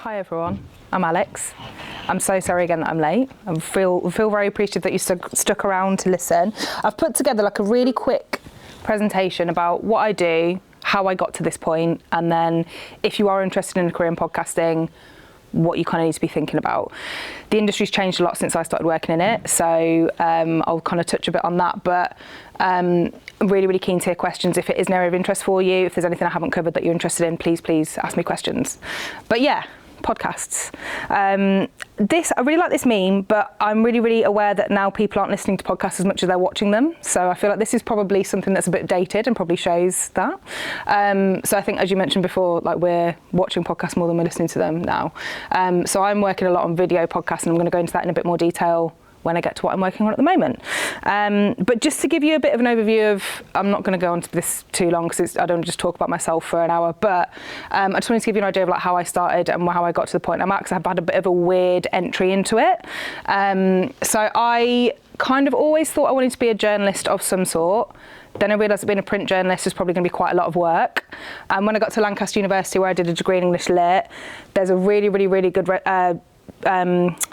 Hi everyone, I'm Alex. I'm so sorry again that I'm late. I feel very appreciative that you stuck around to listen. I've put together like a really quick presentation about what I do, how I got to this point, and then if you are interested in a career in podcasting, what you kind of need to be thinking about. The industry's changed a lot since I started working in it, so I'll kind of touch a bit on that, but I'm really keen to hear questions. If it is an area of interest for you, if there's anything I haven't covered that you're interested in, please ask me questions. But yeah, podcasts. I really like this meme, but I'm really aware that now people aren't listening to podcasts as much as they're watching them. So I feel like this is probably something that's a bit dated and probably shows that. So I think, as you mentioned before, like we're watching podcasts more than we're listening to them now. So I'm working a lot on video podcasts, and I'm going to go into that in a bit more detail when I get to what I'm working on at the moment. But just to give you a bit of an overview of, I'm not going to go into this too long because I don't just talk about myself for an hour, but I just wanted to give you an idea of like how I started and how I got to the point I'm at, because I've had a bit of a weird entry into it. So I kind of always thought I wanted to be a journalist of some sort. Then I realised that being a print journalist is probably going to be quite a lot of work. And when I got to Lancaster University, where I did a degree in English Lit, there's a really good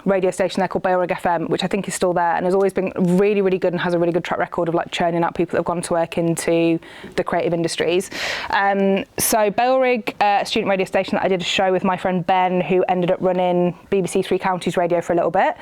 radio station there called Wrexham FM, which I think is still there and has always been really good and has a really good track record of like churning out people that have gone to work into the creative industries. So Wrexham, a student radio station that I did a show with my friend Ben, who ended up running BBC Three Counties Radio for a little bit.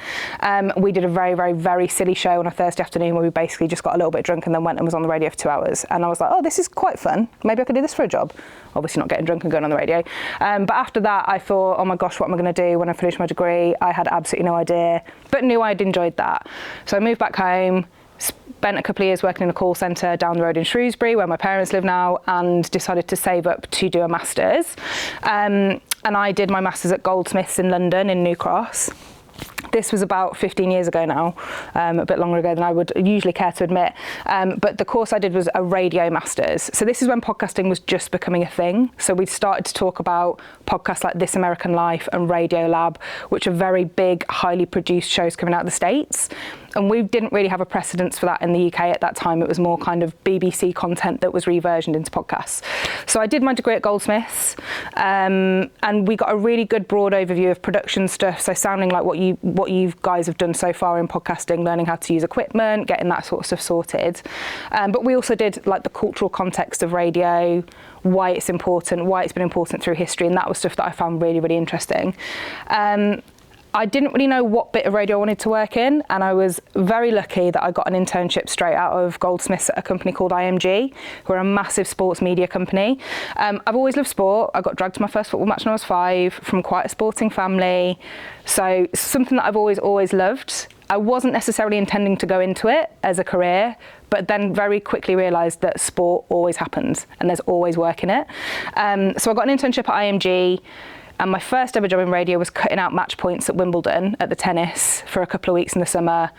We did a very silly show on a Thursday afternoon where we basically just got a little bit drunk and then went and was on the radio for 2 hours. And I was like, oh, this is quite fun. Maybe I could do this for a job. Obviously not getting drunk and going on the radio. But after that, I thought, oh my gosh, what am I going to do when I finish my degree? I had absolutely no idea, but knew I'd enjoyed that. So I moved back home, spent a couple of years working in a call centre down the road in Shrewsbury, where my parents live now, and decided to save up to do a master's. And I did my master's at Goldsmiths in London, in New Cross. This was about 15 years ago now, a bit longer ago than I would usually care to admit. But the course I did was a radio master's. So this is when podcasting was just becoming a thing. So we started to talk about podcasts like This American Life and Radio Lab, which are very big, highly produced shows coming out of the States. And we didn't really have a precedence for that in the UK at that time. It was more kind of BBC content that was reversioned into podcasts. So I did my degree at Goldsmiths, and we got a really good broad overview of production stuff. So sounding like what you guys have done so far in podcasting, learning how to use equipment, getting that sort of stuff sorted. But we also did like the cultural context of radio, why it's important, why it's been important through history, and that was stuff that I found really interesting. I didn't really know what bit of radio I wanted to work in, and I was very lucky that I got an internship straight out of Goldsmiths at a company called IMG, who are a massive sports media company. I've always loved sport. I got dragged to my first football match when I was 5, from quite a sporting family. So something that I've always loved. I wasn't necessarily intending to go into it as a career, but then very quickly realised that sport always happens and there's always work in it. So I got an internship at IMG. And my first ever job in radio was cutting out match points at Wimbledon at the tennis for a couple of weeks in the summer,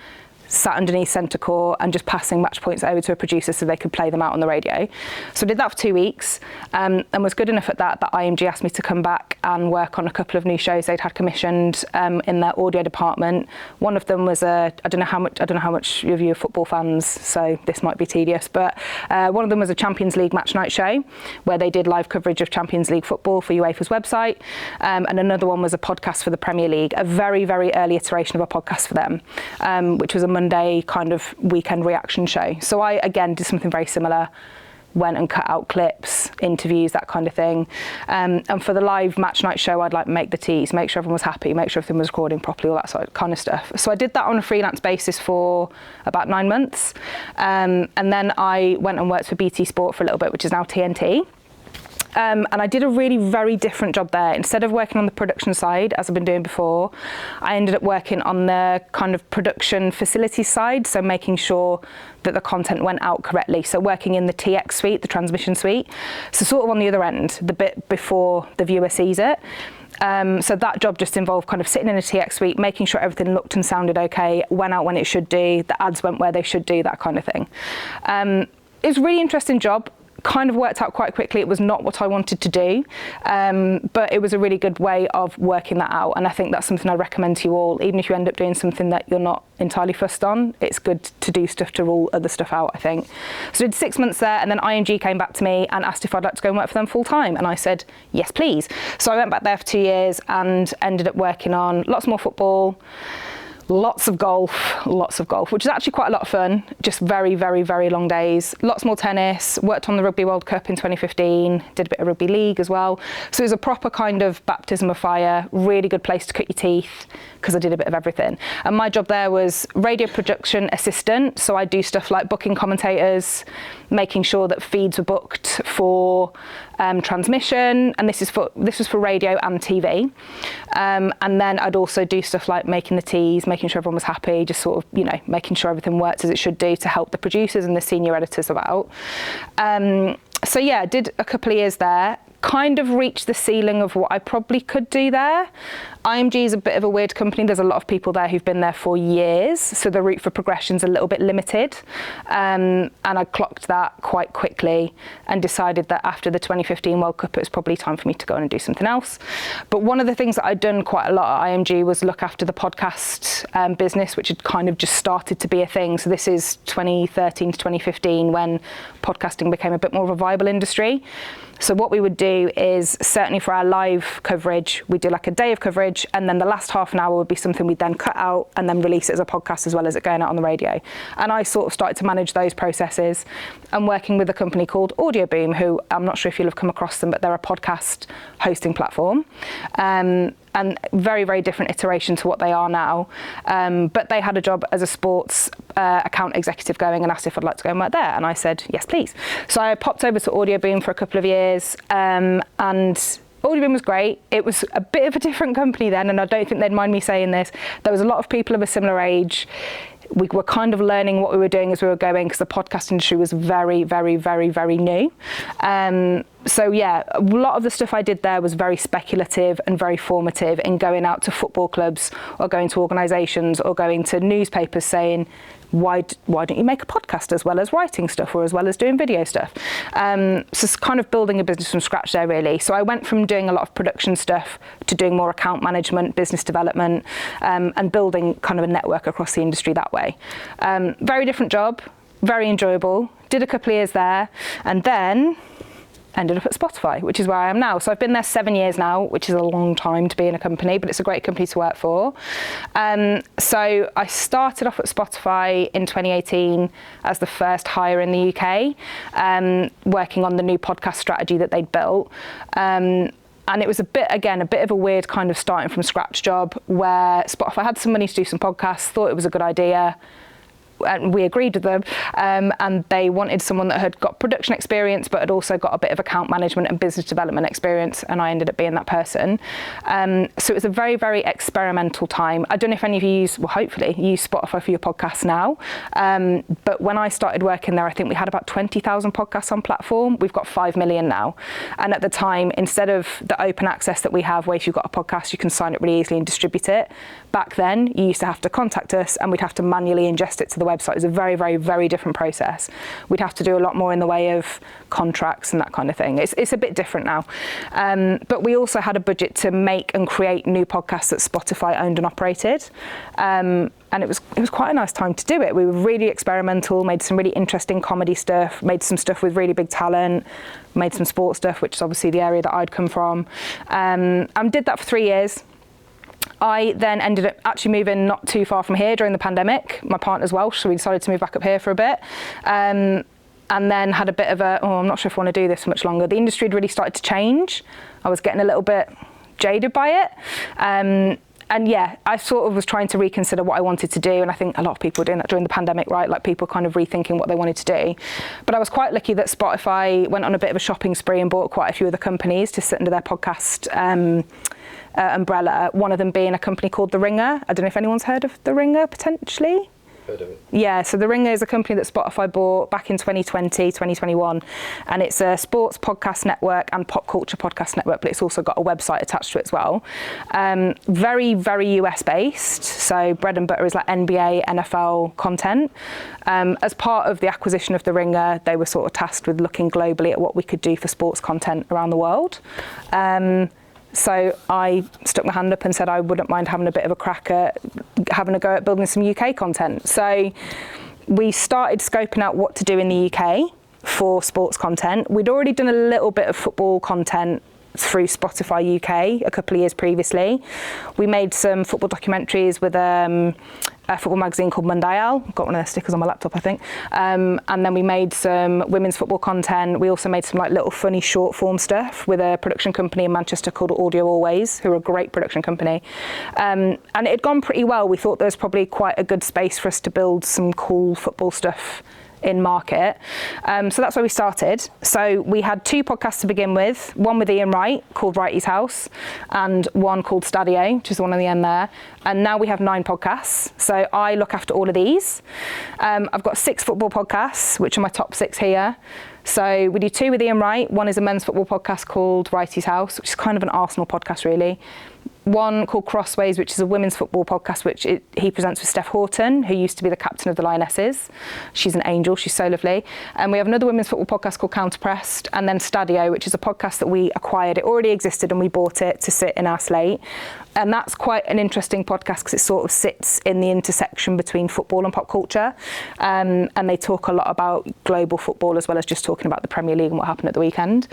sat underneath centre court and just passing match points over to a producer so they could play them out on the radio. So I did that for 2 weeks, and was good enough at that IMG asked me to come back and work on a couple of new shows they'd had commissioned in their audio department. One of them was I don't know how much of you are football fans, so this might be tedious, but one of them was a Champions League match night show where they did live coverage of Champions League football for UEFA's website, and another one was a podcast for the Premier League, a very early iteration of a podcast for them, which was a Monday kind of weekend reaction show. So I, again, did something very similar, went and cut out clips, interviews, that kind of thing. And for the live match night show, I'd like make the teas, make sure everyone was happy, make sure everything was recording properly, all that sort of kind of stuff. So I did that on a freelance basis for about 9 months. And then I went and worked for BT Sport for a little bit, which is now TNT. And I did a really very different job there. Instead of working on the production side, as I've been doing before, I ended up working on the kind of production facility side, so making sure that the content went out correctly. So working in the TX suite, the transmission suite, so sort of on the other end, the bit before the viewer sees it. So that job just involved kind of sitting in a TX suite, making sure everything looked and sounded okay, went out when it should do, the ads went where they should do, that kind of thing. It was a really interesting job. kind of worked out quite quickly. It was not what I wanted to do, but it was a really good way of working that out. And I think that's something I recommend to you all. Even if you end up doing something that you're not entirely fussed on, it's good to do stuff to rule other stuff out, I think. So I did 6 months there, and then IMG came back to me and asked if I'd like to go and work for them full time. And I said, yes, please. So I went back there for 2 years and ended up working on lots more football, lots of golf, which is actually quite a lot of fun. Just very, very, very long days. Lots more tennis, worked on the Rugby World Cup in 2015, did a bit of rugby league as well. So it was a proper kind of baptism of fire, really good place to cut your teeth, because I did a bit of everything. And my job there was radio production assistant. So I do stuff like booking commentators, making sure that feeds were booked for transmission, and this was for radio and TV. And then I'd also do stuff like making the teas, making sure everyone was happy, just sort of, making sure everything worked as it should do to help the producers and the senior editors about. So yeah, I did a couple of years there, kind of reached the ceiling of what I probably could do there. IMG is a bit of a weird company. There's a lot of people there who've been there for years, so the route for progression's a little bit limited. And I clocked that quite quickly and decided that after the 2015 World Cup, it was probably time for me to go on and do something else. But one of the things that I'd done quite a lot at IMG was look after the podcast business, which had kind of just started to be a thing. So this is 2013 to 2015 when podcasting became a bit more of a viable industry. So what we would do is, certainly for our live coverage, we'd do like a day of coverage, and then the last half an hour would be something we'd then cut out and then release it as a podcast as well as it going out on the radio. And I sort of started to manage those processes and working with a company called audioBoom, who I'm not sure if you'll have come across them, but they're a podcast hosting platform. And very, very different iteration to what they are now. But they had a job as a sports account executive going and asked if I'd like to go and work there. And I said, yes, please. So I popped over to audioBoom for a couple of years, and audioBoom was great. It was a bit of a different company then, and I don't think they'd mind me saying this. There was a lot of people of a similar age. We were kind of learning what we were doing as we were going, because the podcast industry was very, very, very, very new. So yeah, a lot of the stuff I did there was very speculative and very formative in going out to football clubs or going to organisations or going to newspapers saying, why don't you make a podcast as well as writing stuff or as well as doing video stuff? So it's kind of building a business from scratch there, really. So I went from doing a lot of production stuff to doing more account management, business development, and building kind of a network across the industry that way. Very different job, very enjoyable. Did a couple of years there, and then ended up at Spotify, which is where I am now. So I've been there 7 years now, which is a long time to be in a company, but it's a great company to work for. So I started off at Spotify in 2018 as the first hire in the UK, working on the new podcast strategy that they'd built. And it was a bit of a weird kind of starting from scratch job, where Spotify had some money to do some podcasts, thought it was a good idea, and we agreed with them, and they wanted someone that had got production experience but had also got a bit of account management and business development experience, and I ended up being that person. So it was a very, very experimental time. I don't know if any of you hopefully use Spotify for your podcasts now, but when I started working there, I think we had about 20,000 podcasts on platform. We've got 5 million now, and at the time, instead of the open access that we have where if you've got a podcast you can sign it really easily and distribute it, back then you used to have to contact us and we'd have to manually ingest it to the website. It was a very, very, very different process. We'd have to do a lot more in the way of contracts and that kind of thing. It's a bit different now. But we also had a budget to make and create new podcasts that Spotify owned and operated. And it was quite a nice time to do it. We were really experimental, made some really interesting comedy stuff, made some stuff with really big talent, made some sports stuff, which is obviously the area that I'd come from. And did that for 3 years. I then ended up actually moving not too far from here during the pandemic. My partner's Welsh, so we decided to move back up here for a bit. And then had a bit of I'm not sure if I want to do this for much longer. The industry had really started to change. I was getting a little bit jaded by it. And yeah, I sort of was trying to reconsider what I wanted to do. And I think a lot of people were doing that during the pandemic, right? Like people kind of rethinking what they wanted to do. But I was quite lucky that Spotify went on a bit of a shopping spree and bought quite a few other companies to sit under their podcast umbrella, one of them being a company called The Ringer. I don't know if anyone's heard of The Ringer, potentially. heard of it. Yeah, so The Ringer is a company that Spotify bought back in 2020, 2021, and it's a sports podcast network and pop culture podcast network, but it's also got a website attached to it as well. Very, very US based, so bread and butter is like NBA, NFL content. As part of the acquisition of The Ringer, they were sort of tasked with looking globally at what we could do for sports content around the world. So I stuck my hand up and said I wouldn't mind having a bit of a crack at having a go at building some UK content. So we started scoping out what to do in the UK for sports content. We'd already done a little bit of football content through Spotify UK a couple of years previously. We made some football documentaries with a football magazine called Mundial. Got one of their stickers on my laptop, I think. And then we made some women's football content. We also made some like little funny short form stuff with a production company in Manchester called audioBoom, who are a great production company. And it had gone pretty well. We thought there was probably quite a good space for us to build some cool football stuff in market. So that's where we started. So we had 2 podcasts to begin with, one with Ian Wright called Wrighty's House and one called Stadio, which is the one on the end there. And now we have 9 podcasts. So I look after all of these. I've got 6 football podcasts, which are my top 6 here. So we do 2 with Ian Wright. One is a men's football podcast called Wrightys House, which is kind of an Arsenal podcast, really. One called Crossways, which is a women's football podcast, which he presents with Steph Horton, who used to be the captain of the Lionesses. She's an angel, she's so lovely. And we have another women's football podcast called Counterpressed, and then Stadio, which is a podcast that we acquired. It already existed and we bought it to sit in our slate. And that's quite an interesting podcast because it sort of sits in the intersection between football and pop culture. And they talk a lot about global football as well as just talking about the Premier League and what happened at the weekend.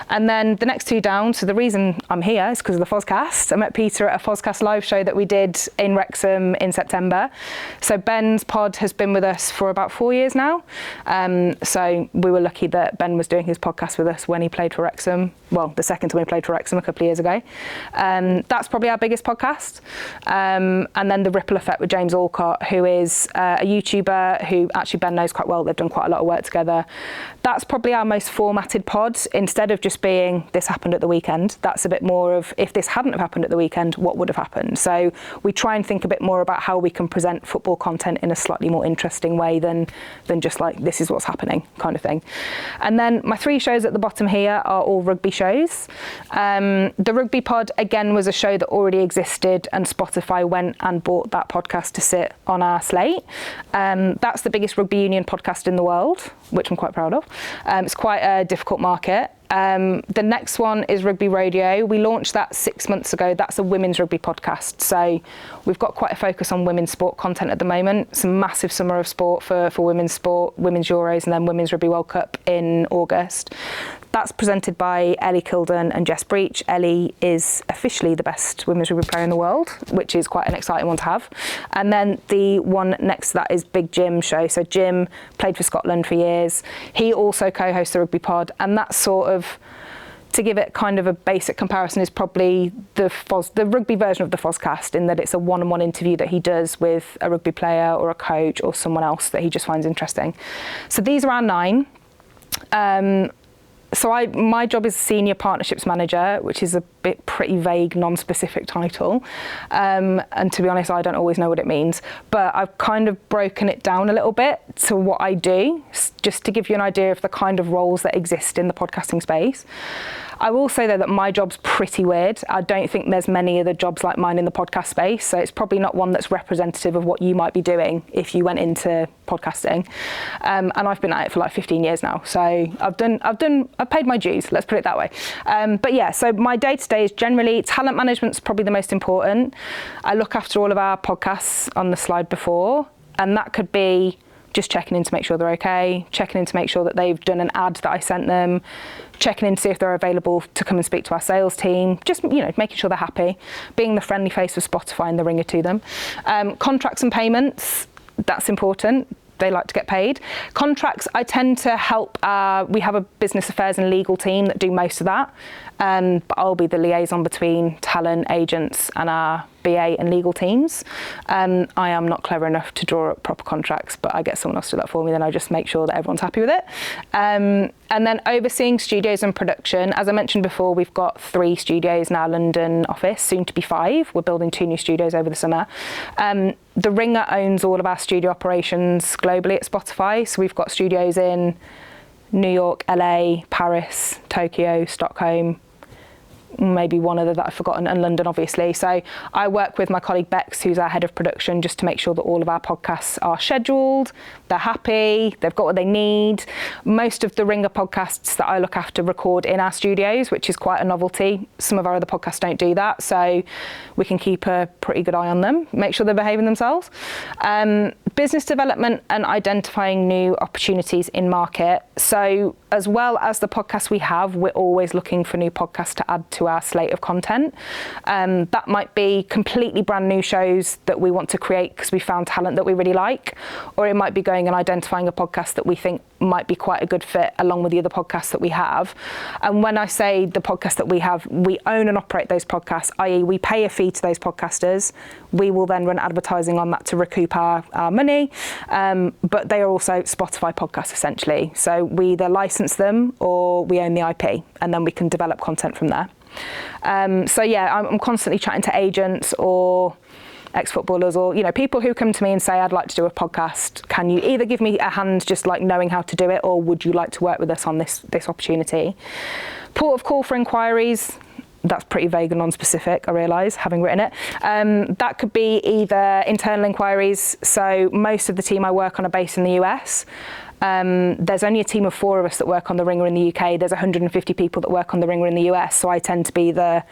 And then the next 2 down, so the reason I'm here is because of the Fozcast. I met Peter at a Fozcast live show that we did in Wrexham in September. So Ben's pod has been with us for about 4 years now. So we were lucky that Ben was doing his podcast with us when he played for Wrexham. Well, the second time he played for Wrexham a couple of years ago. That's probably our biggest podcast. And then The Ripple Effect with James Alcott, who is a YouTuber who actually Ben knows quite well. They've done quite a lot of work together. That's probably our most formatted pod. Instead of just being, this happened at the weekend, that's a bit more of, if this hadn't have happened at the weekend, what would have happened? So we try and think a bit more about how we can present football content in a slightly more interesting way than just like, this is what's happening kind of thing. And then my 3 shows at the bottom here are all rugby shows. The Rugby Pod, again, was a show that already existed and Spotify went and bought that podcast to sit on our slate. That's the biggest rugby union podcast in the world, which I'm quite proud of. It's quite a difficult market. The next one is Rugby Radio. We launched that 6 months ago. That's a women's rugby podcast. So we've got quite a focus on women's sport content at the moment. It's a massive summer of sport for women's sport, women's Euros, and then Women's Rugby World Cup in August. That's presented by Ellie Kilden and Jess Breach. Ellie is officially the best women's rugby player in the world, which is quite an exciting one to have. And then the one next to that is Big Jim's show. So Jim played for Scotland for years. He also co-hosts the Rugby Pod, and that's sort of, to give it kind of a basic comparison, is probably the rugby version of the Fozcast, in that it's a one-on-one interview that he does with a rugby player or a coach or someone else that he just finds interesting. So these are our 9. So my job is Senior Partnerships Manager, which is a bit pretty vague, non-specific title. And to be honest, I don't always know what it means. But I've kind of broken it down a little bit to what I do, just to give you an idea of the kind of roles that exist in the podcasting space. I will say, though, that my job's pretty weird. I don't think there's many other jobs like mine in the podcast space, so it's probably not one that's representative of what you might be doing if you went into podcasting. And I've been at it for like 15 years now, so I've paid my dues, let's put it that way. But yeah, so my day-to-day is generally talent management's probably the most important. I look after all of our podcasts on the slide before, and that could be just checking in to make sure they're okay, checking in to make sure that they've done an ad that I sent them, checking in to see if they're available to come and speak to our sales team, just, making sure they're happy, being the friendly face of Spotify and the Ringer to them. Contracts and payments, that's important. They like to get paid. Contracts, I tend to help, we have a business affairs and legal team that do most of that, but I'll be the liaison between talent, agents and our BA and legal teams. I am not clever enough to draw up proper contracts, but I get someone else to do that for me, then I just make sure that everyone's happy with it. And then overseeing studios and production. As I mentioned before, we've got 3 studios now, London office, soon to be 5. We're building 2 new studios over the summer. The Ringer owns all of our studio operations globally at Spotify. So we've got studios in New York, LA, Paris, Tokyo, Stockholm, maybe one other that I've forgotten, and London, obviously. So I work with my colleague Bex, who's our head of production, just to make sure that all of our podcasts are scheduled, they're happy, they've got what they need. Most of the Ringer podcasts that I look after record in our studios, which is quite a novelty. Some of our other podcasts don't do that, so we can keep a pretty good eye on them, make sure they're behaving themselves. Business development and identifying new opportunities in market. So as well as the podcasts we have, we're always looking for new podcasts to add to our slate of content. That might be completely brand new shows that we want to create because we found talent that we really like, or it might be going and identifying a podcast that we think might be quite a good fit along with the other podcasts that we have. And when I say the podcasts that we have, we own and operate those podcasts, i.e. we pay a fee to those podcasters. We will then run advertising on that to recoup our money, but they are also Spotify podcasts essentially. So we either license them or we own the IP, and then we can develop content from there. So yeah, I'm constantly chatting to agents or ex-footballers or, people who come to me and say, I'd like to do a podcast. Can you either give me a hand just like knowing how to do it, or would you like to work with us on this opportunity? Port of call for inquiries. That's pretty vague and non-specific, I realise, having written it. That could be either internal inquiries. So most of the team I work on are based in the US. There's only a team of 4 of us that work on the Ringer in the UK. There's 150 people that work on the Ringer in the US. So I tend to be the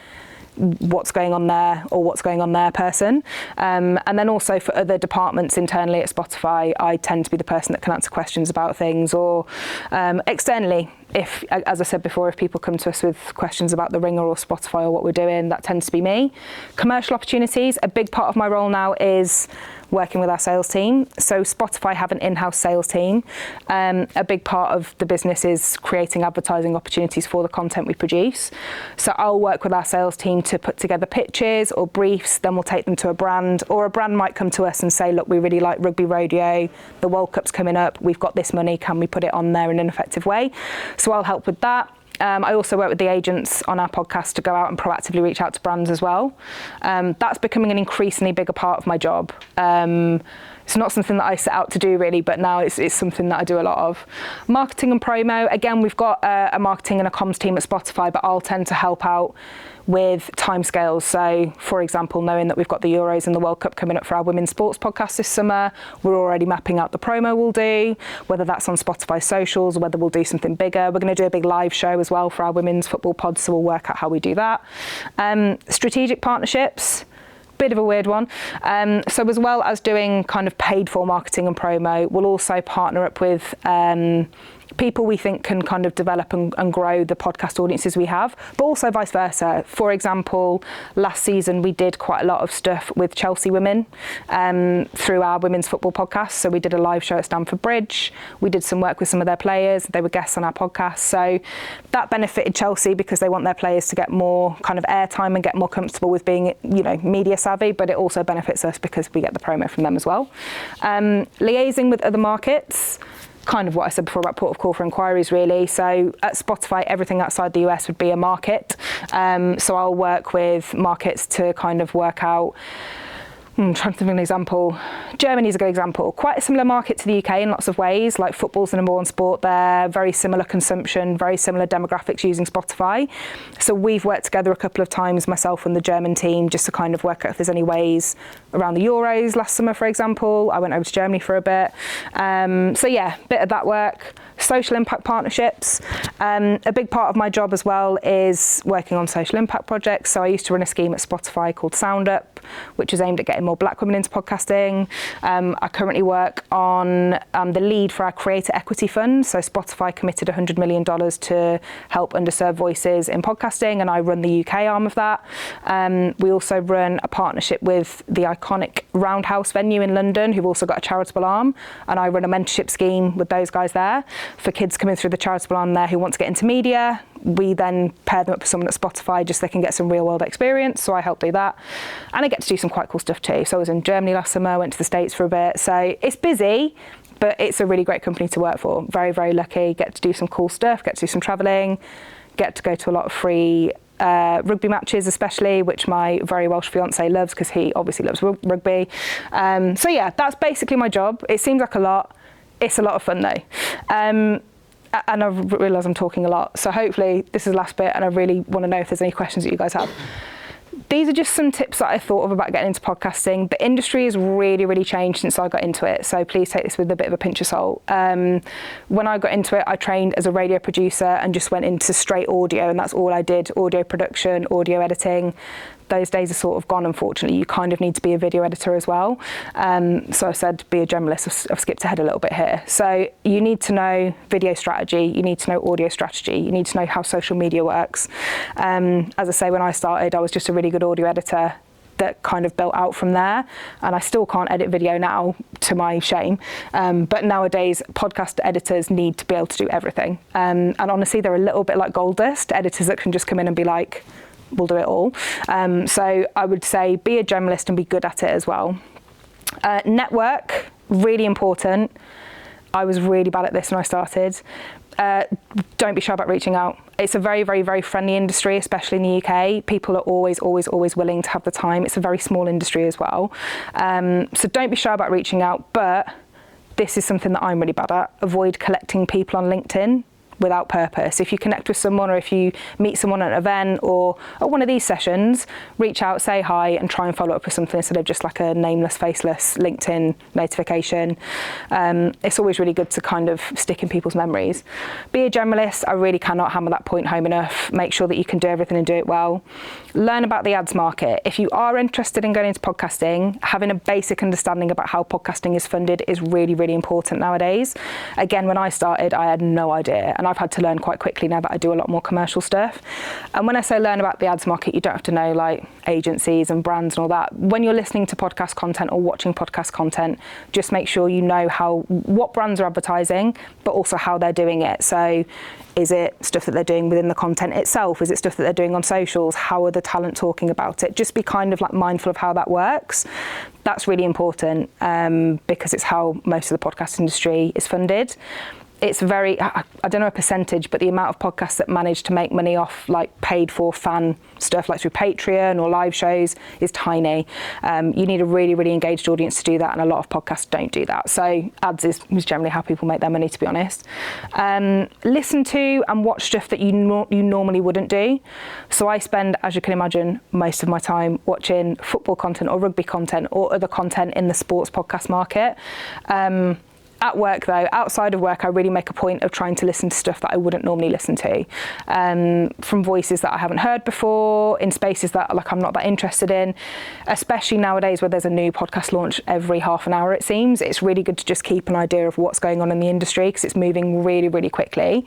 what's going on there or what's going on there person. And then also for other departments internally at Spotify, I tend to be the person that can answer questions about things, or externally, if, as I said before, if people come to us with questions about the Ringer or Spotify or what we're doing, that tends to be me. Commercial opportunities, a big part of my role now is working with our sales team. So Spotify have an in-house sales team. A big part of the business is creating advertising opportunities for the content we produce. So I'll work with our sales team to put together pitches or briefs, then we'll take them to a brand, or a brand might come to us and say, look, we really like rugby rodeo, the World Cup's coming up, we've got this money, can we put it on there in an effective way? So I'll help with that. I also work with the agents on our podcast to go out and proactively reach out to brands as well. That's becoming an increasingly bigger part of my job. It's not something that I set out to do really, but now it's something that I do a lot of. Marketing and promo. Again, we've got a marketing and a comms team at Spotify, but I'll tend to help out with timescales. So, for example, knowing that we've got the Euros and the World Cup coming up for our women's sports podcast this summer, we're already mapping out the promo we'll do, whether that's on Spotify socials or whether we'll do something bigger. We're going to do a big live show as well for our women's football pod, so we'll work out how we do that. Strategic partnerships. Bit of a weird one. So as well as doing kind of paid for marketing and promo, we'll also partner up with people we think can kind of develop and grow the podcast audiences we have, but also vice versa. For example, last season we did quite a lot of stuff with Chelsea women through our women's football podcast. So we did a live show at Stamford Bridge. We did some work with some of their players. They were guests on our podcast. So that benefited Chelsea because they want their players to get more kind of airtime and get more comfortable with being, media savvy, but it also benefits us because we get the promo from them as well. Liaising with other markets. Kind of what I said before about port of call for inquiries really. So at Spotify, everything outside the US would be a market. So I'll work with markets to kind of work out, I'm trying to think of an example. Germany's a good example. Quite a similar market to the UK in lots of ways. Like football's the number 1 sport there, very similar consumption, very similar demographics using Spotify. So we've worked together a couple of times, myself and the German team, just to kind of work out if there's any ways around the Euros last summer, for example. I went over to Germany for a bit. So yeah, bit of that work. Social impact partnerships. A big part of my job as well is working on social impact projects. So I used to run a scheme at Spotify called Sound Up, which is aimed at getting more Black women into podcasting. I currently work on the lead for our Creator Equity Fund. So Spotify committed $100 million to help underserved voices in podcasting, and I run the UK arm of that. We also run a partnership with the iconic Roundhouse venue in London, who've also got a charitable arm, and I run a mentorship scheme with those guys there for kids coming through the charitable arm there who want to get into media. We then pair them up with someone at Spotify just so they can get some real world experience. So I help do that. And I get to do some quite cool stuff too. So I was in Germany last summer, went to the States for a bit. So it's busy, but it's a really great company to work for. Very, very lucky. Get to do some cool stuff, get to do some travelling, get to go to a lot of free rugby matches especially, which my very Welsh fiance loves because he obviously loves rugby. So yeah, that's basically my job. It seems like a lot. It's a lot of fun though. And I realise I'm talking a lot. So hopefully this is the last bit and I really want to know if there's any questions that you guys have. These are just some tips that I thought of about getting into podcasting. The industry has really, really changed since I got into it. So please take this with a bit of a pinch of salt. When I got into it, I trained as a radio producer and just went into straight audio. And that's all I did, audio production, audio editing. Those days are sort of gone, unfortunately. You kind of need to be a video editor as well. So I said, be a generalist. I've skipped ahead a little bit here. So you need to know video strategy. You need to know audio strategy. You need to know how social media works. As I say, when I started, I was just a really good audio editor that kind of built out from there. And I still can't edit video now, to my shame. But nowadays, podcast editors need to be able to do everything. And honestly, they're a little bit like gold dust, editors that can just come in and be like, we'll do it all. So I would say be a generalist and be good at it as well. Network, really important. I was really bad at this when I started. Don't be shy about reaching out. It's a very, very, very friendly industry, especially in the UK. People are always, always, always willing to have the time. It's a very small industry as well. So don't be shy about reaching out, but this is something that I'm really bad at. Avoid collecting people on LinkedIn without purpose. If you connect with someone or if you meet someone at an event or at one of these sessions, reach out, say hi and try and follow up with something instead of just like a nameless, faceless LinkedIn notification. It's always really good to kind of stick in people's memories. Be a generalist. I really cannot hammer that point home enough. Make sure that you can do everything and do it well. Learn about the ads market. If you are interested in going into podcasting, having a basic understanding about how podcasting is funded is really, really important nowadays. Again, when I started, I had no idea. And I've had to learn quite quickly now that I do a lot more commercial stuff. And when I say learn about the ads market, you don't have to know like agencies and brands and all that. When you're listening to podcast content or watching podcast content, just make sure you know what brands are advertising, but also how they're doing it. So is it stuff that they're doing within the content itself? Is it stuff that they're doing on socials? How are the talent talking about it? Just be kind of like mindful of how that works. That's really important because it's how most of the podcast industry is funded. It's very, I don't know a percentage, but the amount of podcasts that manage to make money off like paid for fan stuff like through Patreon or live shows is tiny. You need a really, really engaged audience to do that, and a lot of podcasts don't do that. So ads is generally how people make their money, to be honest. Listen to and watch stuff that you normally wouldn't do. So I spend, as you can imagine, most of my time watching football content or rugby content or other content in the sports podcast market. At work though, outside of work, I really make a point of trying to listen to stuff that I wouldn't normally listen to, from voices that I haven't heard before, in spaces that like I'm not that interested in, especially nowadays where there's a new podcast launch every half an hour, it seems. It's really good to just keep an idea of what's going on in the industry because it's moving really, really quickly.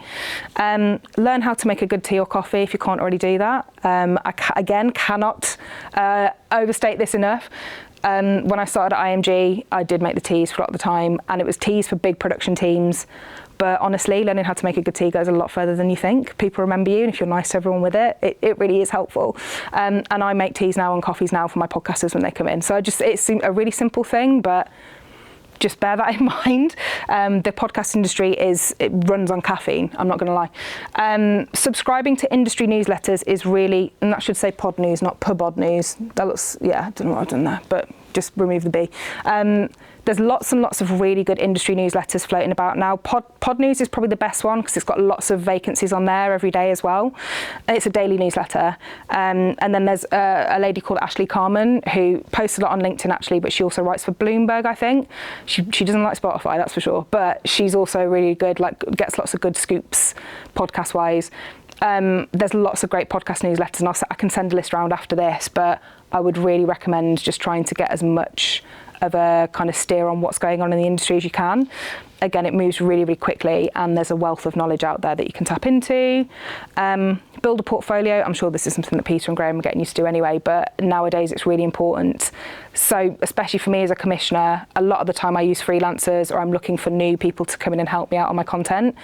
Learn how to make a good tea or coffee if you can't already do that. I cannot overstate this enough. When I started at IMG, I did make the teas for a lot of the time, and it was teas for big production teams. But honestly, learning how to make a good tea goes a lot further than you think. People remember you, and if you're nice to everyone with it, it really is helpful. And I make teas now and coffees now for my podcasters when they come in. So it's a really simple thing, but just bear that in mind. The podcast industry it runs on caffeine, I'm not going to lie. Subscribing to industry newsletters is really, and that should say pod news, not pubod news. That looks, yeah, I don't know what I've done there, but just remove the B. There's lots and lots of really good industry newsletters floating about now. Pod News is probably the best one because it's got lots of vacancies on there every day as well. It's a daily newsletter. And then there's a lady called Ashley Carman who posts a lot on LinkedIn actually, but she also writes for Bloomberg, I think. She doesn't like Spotify, that's for sure, but she's also really good, like gets lots of good scoops podcast wise. There's lots of great podcast newsletters, and I can send a list around after this, but I would really recommend just trying to get as much of a kind of steer on what's going on in the industry as you can. Again, it moves really, really quickly, and there's a wealth of knowledge out there that you can tap into. Build a portfolio. I'm sure this is something that Peter and Graham are getting used to anyway, but nowadays it's really important. So especially for me as a commissioner, a lot of the time I use freelancers or I'm looking for new people to come in and help me out on my content.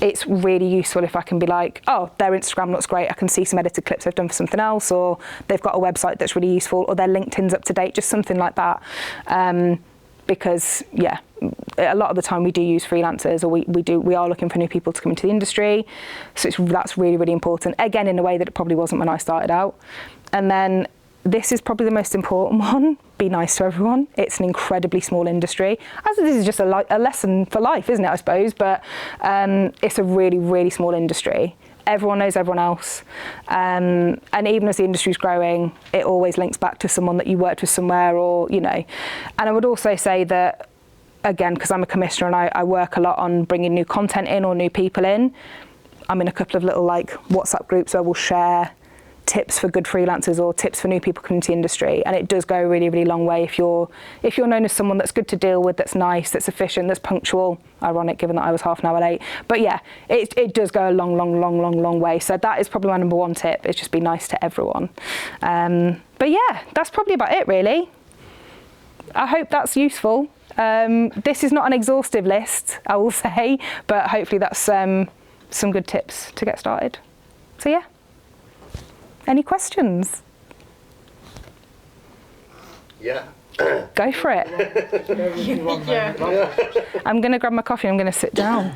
it's really useful if I can be like, oh, their Instagram looks great, I can see some edited clips they've done for something else, or they've got a website that's really useful, or their LinkedIn's up to date, just something like that. Because a lot of the time we do use freelancers, or we are looking for new people to come into the industry. So that's really, really important. Again, in a way that it probably wasn't when I started out. And then this is probably the most important one. Be nice to everyone. It's an incredibly small industry. As this is just a lesson for life, isn't it, I suppose? But it's a really, really small industry. Everyone knows everyone else. And even as the industry's growing, it always links back to someone that you worked with somewhere, or, you know. And I would also say that, again, because I'm a commissioner and I work a lot on bringing new content in or new people in, I'm in a couple of little like WhatsApp groups where we'll share tips for good freelancers or tips for new people coming to the industry, and it does go a really, really long way if you're known as someone that's good to deal with, that's nice, that's efficient, that's punctual. Ironic given that I was half an hour late, but yeah, it does go a long way. So that is probably my number one tip, is just be nice to everyone. But yeah, that's probably about it really. I hope that's useful. This is not an exhaustive list, I will say, but hopefully that's some good tips to get started. So yeah. Any questions? Yeah. Go for it. I'm going to grab my coffee, I'm going to sit down.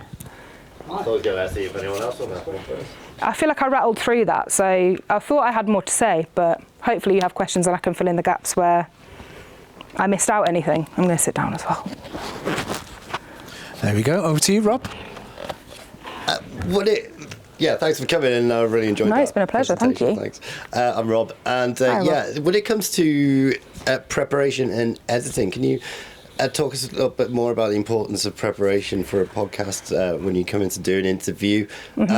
I was going to see if anyone else will have one first. I feel like I rattled through that, so I thought I had more to say, but hopefully you have questions and I can fill in the gaps where I missed out anything. I'm going to sit down as well. There we go. Over to you, Rob. Yeah, thanks for coming in. I really enjoyed that. No, it's been a pleasure. Thank you. Thanks. I'm Rob. And Hi, Rob. when it comes to preparation and editing, can you talk us a little bit more about the importance of preparation for a podcast when you come in to do an interview? Mm-hmm.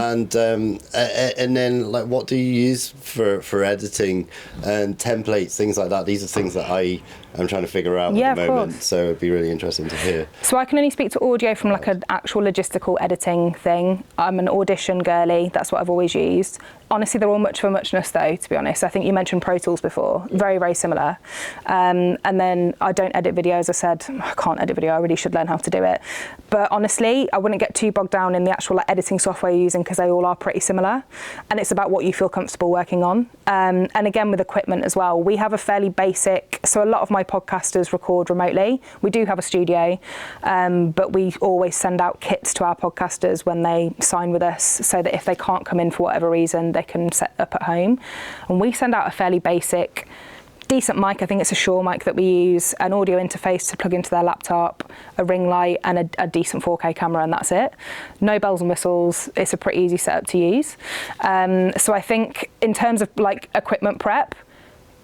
And then, like, what do you use for editing and templates, things like that? These are things that I'm trying to figure out at the moment, so it'd be really interesting to hear. So I can only speak to audio from like an actual logistical editing thing. I'm an Audition girly, that's what I've always used. Honestly, they're all much for muchness though, to be honest. I think you mentioned Pro Tools before, very, very similar. And then I don't edit video, as I said, I can't edit video, I really should learn how to do it. But honestly, I wouldn't get too bogged down in the actual like, editing software you're using, because they all are pretty similar. And it's about what you feel comfortable working on. And again, with equipment as well, we have a fairly basic, so a lot of my podcasters record remotely. We do have a studio, but we always send out kits to our podcasters when they sign with us, so that if they can't come in for whatever reason, they can set up at home. And we send out a fairly basic, decent mic. I think it's a Shure mic that we use, an audio interface to plug into their laptop, a ring light, and a decent 4K camera, and that's it. No bells and whistles. It's a pretty easy setup to use. So I think in terms of like equipment prep,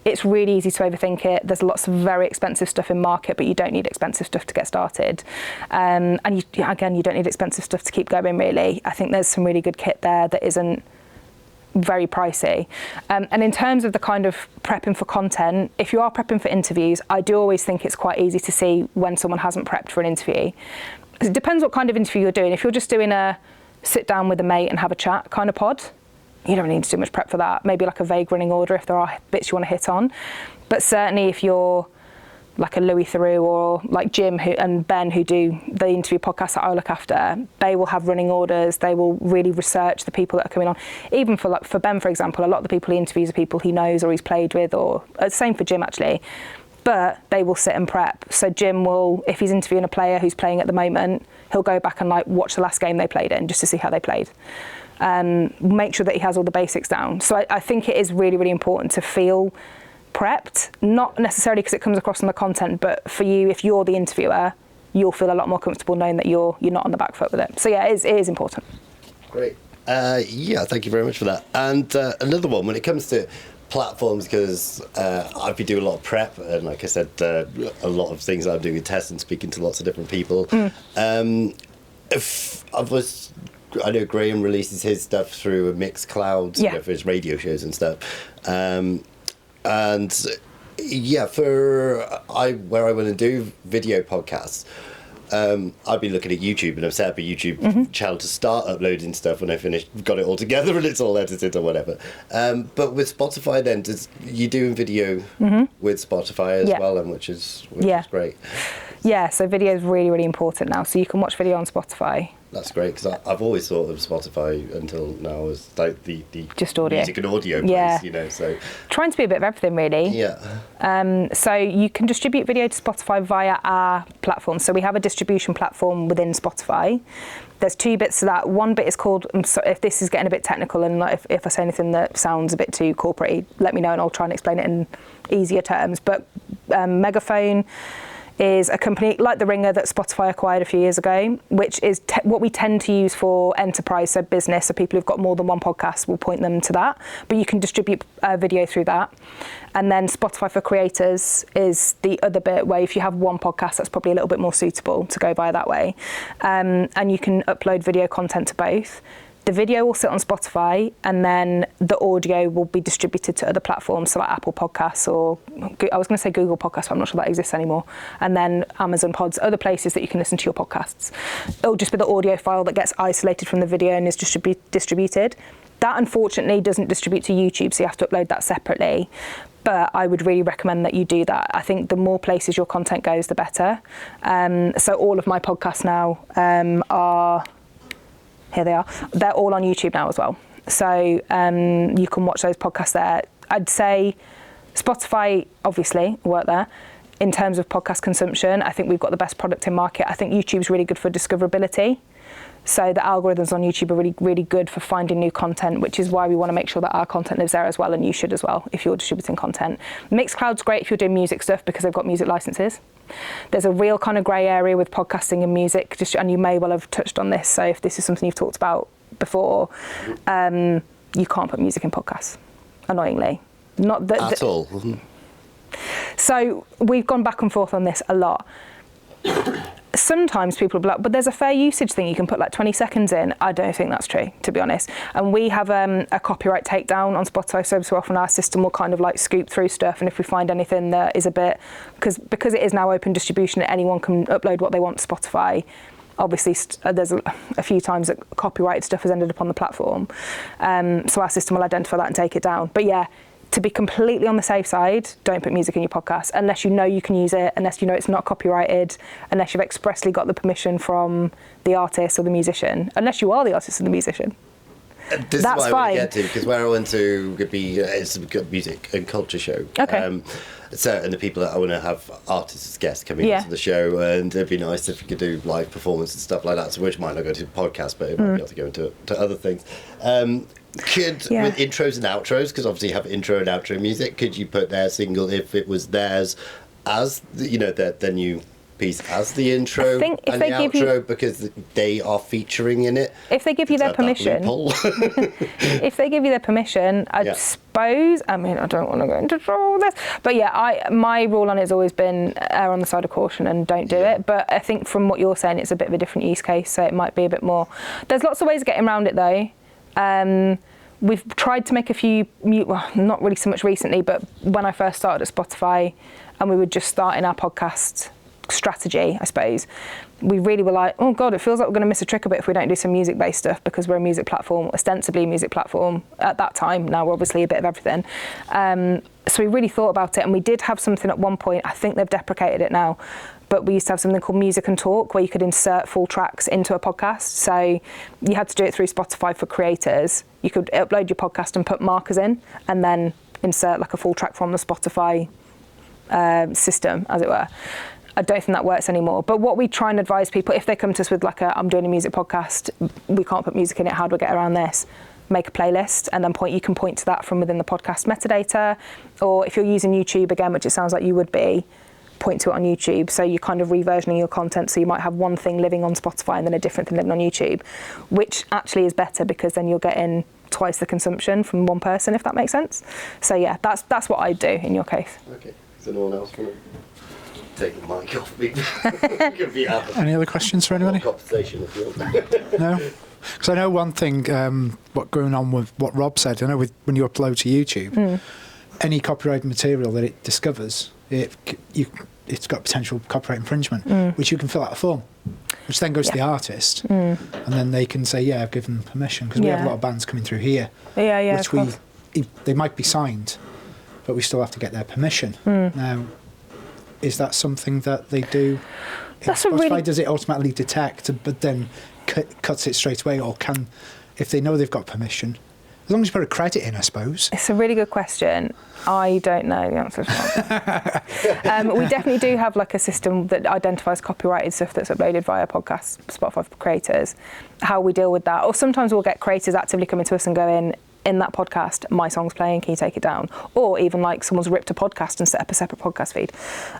it's really easy to overthink it. There's lots of very expensive stuff in market, but you don't need expensive stuff to get started. And you don't need expensive stuff to keep going, really. I think there's some really good kit there that isn't very pricey. And in terms of the kind of prepping for content, if you are prepping for interviews, I do always think it's quite easy to see when someone hasn't prepped for an interview. It depends what kind of interview you're doing. If you're just doing a sit down with a mate and have a chat kind of pod, you don't really need to do much prep for that. Maybe like a vague running order if there are bits you want to hit on. But certainly if you're like a Louis Theroux or like Jim and Ben, who do the interview podcasts that I look after, they will have running orders. They will really research the people that are coming on. Even for Ben, for example, a lot of the people he interviews are people he knows or he's played with, or same for Jim actually. But they will sit and prep. So Jim will, if he's interviewing a player who's playing at the moment, he'll go back and like watch the last game they played in just to see how they played. Make sure that he has all the basics down. So I think it is really, really important to feel prepped, not necessarily because it comes across in the content, but for you, if you're the interviewer, you'll feel a lot more comfortable knowing that you're not on the back foot with it. So yeah, it is important. Great. Thank you very much for that. And another one, when it comes to platforms, because I've been doing a lot of prep, and like I said, a lot of things I'm doing with tests and speaking to lots of different people. I know Graham releases his stuff through a Mixcloud, for his radio shows and stuff. Where I want to do video podcasts, I've been looking at YouTube, and I've set up a YouTube channel to start uploading stuff when I finish, got it all together and it's all edited or whatever. But with Spotify, then, you doing video with Spotify as well, and which is great. Yeah, so video is really, really important now. So you can watch video on Spotify. That's great, because I've always thought of Spotify until now as like the just audio, music and audio place, you know. So trying to be a bit of everything, really. Yeah. So you can distribute video to Spotify via our platform. So we have a distribution platform within Spotify. There's two bits to that. One bit is called, so if this is getting a bit technical and if I say anything that sounds a bit too corporate, let me know and I'll try and explain it in easier terms. But Megaphone is a company like The Ringer that Spotify acquired a few years ago, which is what we tend to use for enterprise, so business, so people who've got more than one podcast, will point them to that. But you can distribute video through that. And then Spotify for Creators is the other bit where if you have one podcast, that's probably a little bit more suitable to go via that way. And you can upload video content to both. The video will sit on Spotify, and then the audio will be distributed to other platforms, so like Apple Podcasts, or I was going to say Google Podcasts, but I'm not sure that exists anymore. And then Amazon Pods, other places that you can listen to your podcasts. It'll just be the audio file that gets isolated from the video and is distributed. That, unfortunately, doesn't distribute to YouTube, so you have to upload that separately. But I would really recommend that you do that. I think the more places your content goes, the better. So all of my podcasts now are... Here they are. They're all on YouTube now as well. So you can watch those podcasts there. I'd say Spotify, obviously, work there. In terms of podcast consumption, I think we've got the best product in market. I think YouTube's really good for discoverability. So the algorithms on YouTube are really, really good for finding new content, which is why we want to make sure that our content lives there as well, and you should as well if you're distributing content. Mixcloud's great if you're doing music stuff because they've got music licenses. There's a real kind of grey area with podcasting and music, and you may well have touched on this, so if this is something you've talked about before, you can't put music in podcasts, annoyingly. Not that at all. So we've gone back and forth on this a lot. Sometimes people will be like, but there's a fair usage thing, you can put like 20 seconds in. I don't think that's true, to be honest. And we have a copyright takedown on Spotify, so often our system will kind of like scoop through stuff, and if we find anything that is a bit, because it is now open distribution, anyone can upload what they want to Spotify. Obviously, there's a few times that copyrighted stuff has ended up on the platform. So our system will identify that and take it down. But yeah, to be completely on the safe side, don't put music in your podcast unless you know you can use it, unless you know it's not copyrighted, unless you've expressly got the permission from the artist or the musician, unless you are the artist or the musician. This That's is what I fine. want to get to, because where I went to could be it's a music and culture show. Okay. So, and the people that I want to have artists as guests coming onto the show, and it'd be nice if you could do live performance and stuff like that. So, which might not go to the podcast, but it might be able to go into other things. With intros and outros, because obviously you have intro and outro music, could you put their single, if it was theirs, as their new piece as the intro and the outro, because they are featuring in it? If they give you their permission, if they give you their permission, I suppose. I mean, I don't want to go into all this, but yeah, my rule on it has always been err on the side of caution and don't do it. But I think from what you're saying, it's a bit of a different use case, so it might be a bit more. There's lots of ways of getting around it though. We've tried to make a few, not really so much recently, but when I first started at Spotify and we were just starting our podcast strategy, I suppose, we really were like, oh God, it feels like we're going to miss a trick a bit if we don't do some music-based stuff, because we're a music platform, ostensibly a music platform at that time. Now we're obviously a bit of everything. So we really thought about it, and we did have something at one point, I think they've deprecated it now, but we used to have something called Music and Talk, where you could insert full tracks into a podcast. So you had to do it through Spotify for Creators. You could upload your podcast and put markers in, and then insert like a full track from the Spotify system, as it were. I don't think that works anymore. But what we try and advise people, if they come to us with like I'm doing a music podcast, we can't put music in it, how do I get around this? Make a playlist, and then you can point to that from within the podcast metadata. Or if you're using YouTube again, which it sounds like you would be, point to it on YouTube. So you're kind of reversioning your content. So you might have one thing living on Spotify and then a different thing living on YouTube, which actually is better, because then you're getting twice the consumption from one person, if that makes sense. So yeah, that's what I'd do in your case. Okay. Is anyone else want to take the mic off me? Any other questions for anybody? Conversation, if you want. No? Because I know one thing, what going on with what Rob said, I know when you upload to YouTube, any copyrighted material that it discovers, it's got potential copyright infringement, which you can fill out a form, which then goes to the artist, and then they can say, yeah, I've given them permission, because we have a lot of bands coming through here, which they might be signed, but we still have to get their permission. Now, is that something that they do? That's Spotify, does it automatically detect, but then cuts it straight away, or can, if they know they've got permission? As long as you put a credit in, I suppose. It's a really good question. I don't know the answer to that. We definitely do have like a system that identifies copyrighted stuff that's uploaded via podcasts, Spotify for creators. How we deal with that, or sometimes we'll get creators actively coming to us and going, in that podcast, my song's playing, can you take it down? Or even like someone's ripped a podcast and set up a separate podcast feed.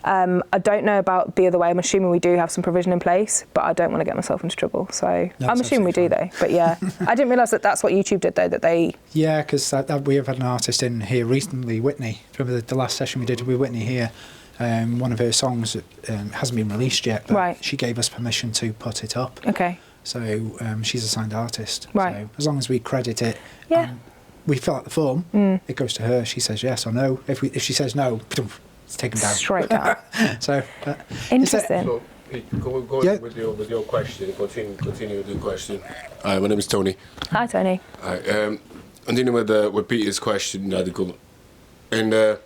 I don't know about the other way. I'm assuming we do have some provision in place, but I don't want to get myself into trouble. So That's I'm assuming we do though. But yeah, I didn't realise that that's what YouTube did though, that they... Yeah, because we have had an artist in here recently, Whitney. Remember the last session we did with Whitney here? One of her songs hasn't been released yet, but right. She gave us permission to put it up. Okay. So she's a signed artist. Right. So as long as we credit it, yeah. We fill out the form, it goes to her, she says yes or no. If she says no, it's taken down. Straight down. So interesting. So, go Yeah. with your question. Continue with your question. Hi, my name is Tony. Hi, Tony. Hi. Continue with Peter's question. And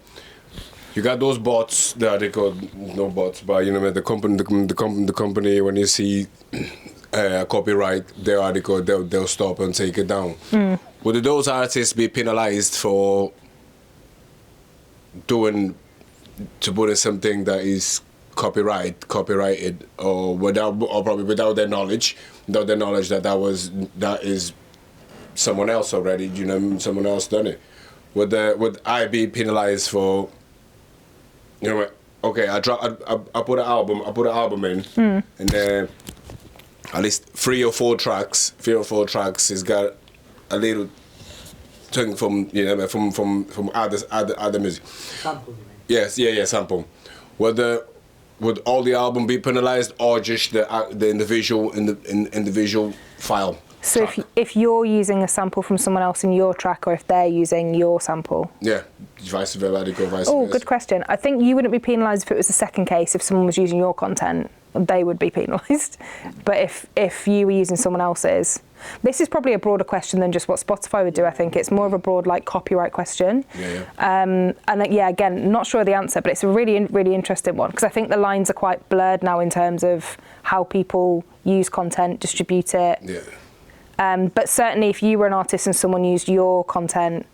you got those bots that they call no bots, but you know the company when you see copyright their article, they'll stop and take it down. Would those artists be penalized for putting something that is copyrighted, or probably without their knowledge that is someone else already? You know, someone else done it. Would I be penalized for? You know, okay, I put an album in, and then at least three or four tracks has got a little thing from other music. Sample, you mean? Yes, yeah, sample. Would all the album be penalized, or just the individual file? So if you're using a sample from someone else in your track, or if they're using your sample? Yeah, vice versa. Oh, good question. I think you wouldn't be penalised if it was the second case. If someone was using your content, they would be penalised. But if you were using someone else's, this is probably a broader question than just what Spotify would do. I think it's more of a broad like copyright question. Yeah. And yeah, again, not sure of the answer, but it's a really, really interesting one, because I think the lines are quite blurred now in terms of how people use content, distribute it. Yeah. But certainly if you were an artist and someone used your content,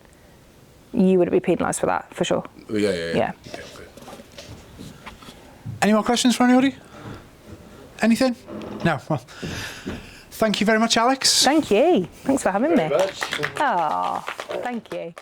you would be penalised for that, for sure. Yeah. Okay. Any more questions for anybody? Anything? No. Well, thank you very much, Alex. Thank you. Thanks for having me. Very much. Oh, thank you.